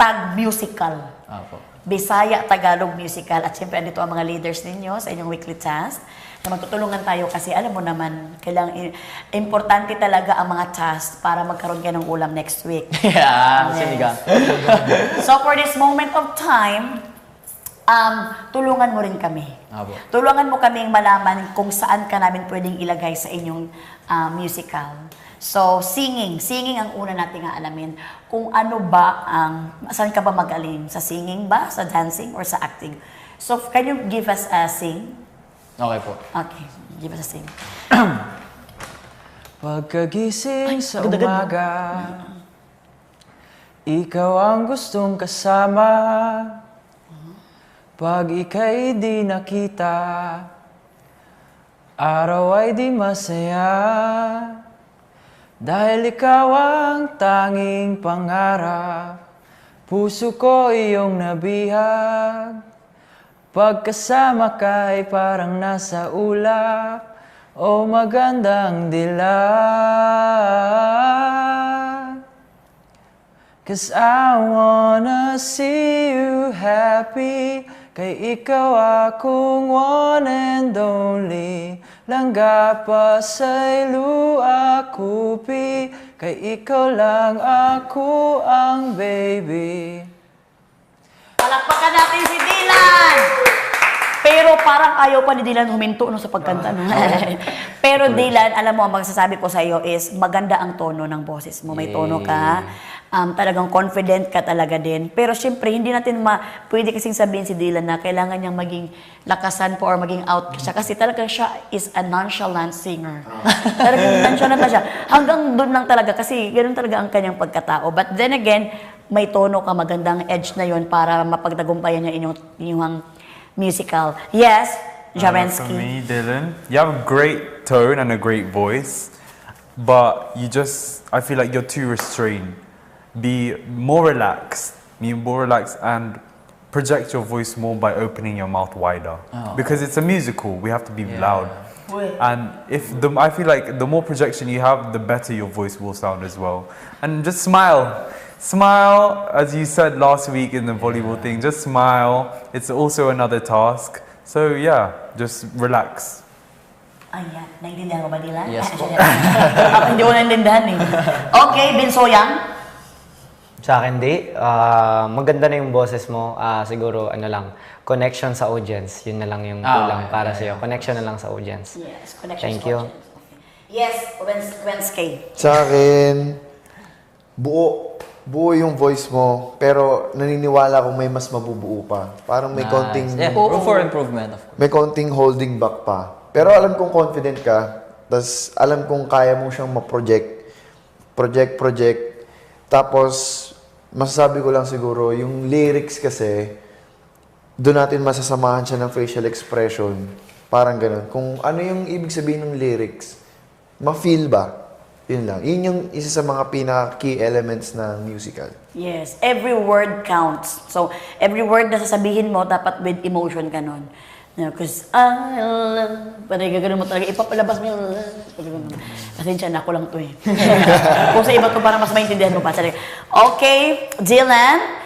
Tag Musical. Apo. Bisaya, Tagalog Musical. At siyempre, andito ang mga leaders ninyo sa inyong weekly task na magtutulungan tayo kasi alam mo naman, kailangan, importante talaga ang mga task para magkaroon kayo ng ulam next week. Yeah, sinigang. So for this moment of time, tulungan mo rin kami. Apo. Tulungan mo kaming malaman kung saan ka namin pwedeng ilagay sa inyong musical. So, singing ang una nating alamin. Kung ano ba saan ka ba magaling? Sa singing ba? Sa dancing? Or sa acting? So, can you give us a sing? Okay po. Okay, give us a sing. Pagkagising sa ganda-ganda. umaga, ikaw ang gustong kasama. Pag ika'y di nakita, araw ay di masaya. Dahil ikaw ang tanging pangarap, puso ko iyong nabihag. Pagkasama ka ay parang nasa ulap, o magandang dilag. 'Cause I wanna see you happy, kay ikaw akong one and only. Langga pa sa'y luha kupi, kay ikaw lang ako ang baby. Palakpakan natin si Dylan! Pero parang ayaw pa ni Dylan huminto no, sa pagkanta. No? Pero Dylan, alam mo, ang magsasabi ko sa iyo is maganda ang tono ng boses mo. May tono ka, talagang confident ka talaga din. Pero syempre, hindi natin pwede kasing sabihin si Dylan na kailangan niyang maging lakasan po or maging out siya. Kasi talagang siya is a nonchalant singer. Talagang nonchalant na siya. Hanggang doon lang talaga kasi ganoon talaga ang kanyang pagkatao. But then again, may tono ka, magandang edge na yon para mapagtagumpayan niya inyong musical. Yes, For Jarensky. me, Dylan, you have a great tone and a great voice, but I feel like you're too restrained. Be more relaxed, and project your voice more by opening your mouth wider. Because it's a musical, we have to be loud. And I feel like the more projection you have, the better your voice will sound as well. And just smile. Smile, as you said last week in the volleyball thing, just smile. It's also another task. So yeah, just relax. Ayan, naiintindihan mo ba nila? Yes po. Hindi ko naiintindihan eh. Okay, Binsoyang. Sa akin, di. Maganda na yung boses mo. Siguro, connection sa audience. Yun na lang yung kulang para sa'yo. Connection na lang sa audience. Yes, connection. Thank you. Yes, Wednesday. Sa akin, buo yung voice mo, pero naniniwala akong may mas mabubuo pa. Parang may konting room for improvement, of course. may konting holding back pa. Pero alam kong confident ka, tas alam kong kaya mo siyang project. Tapos masasabi ko lang siguro, yung lyrics kasi doon natin masasamahan siya ng facial expression. Parang ganun. Kung ano yung ibig sabihin ng lyrics, ma-feel ba? Yun lang. Yun yung isa sa mga pinaka-key elements ng musical. Yes, every word counts. So, every word na sasabihin mo, dapat with emotion ka nun. Because, parang gagawin mo talaga, ipapalabas mo yung, pasensya na, ako lang to eh. Kung sa iba to, parang mas maintindihan mo pa. Okay, Dylan,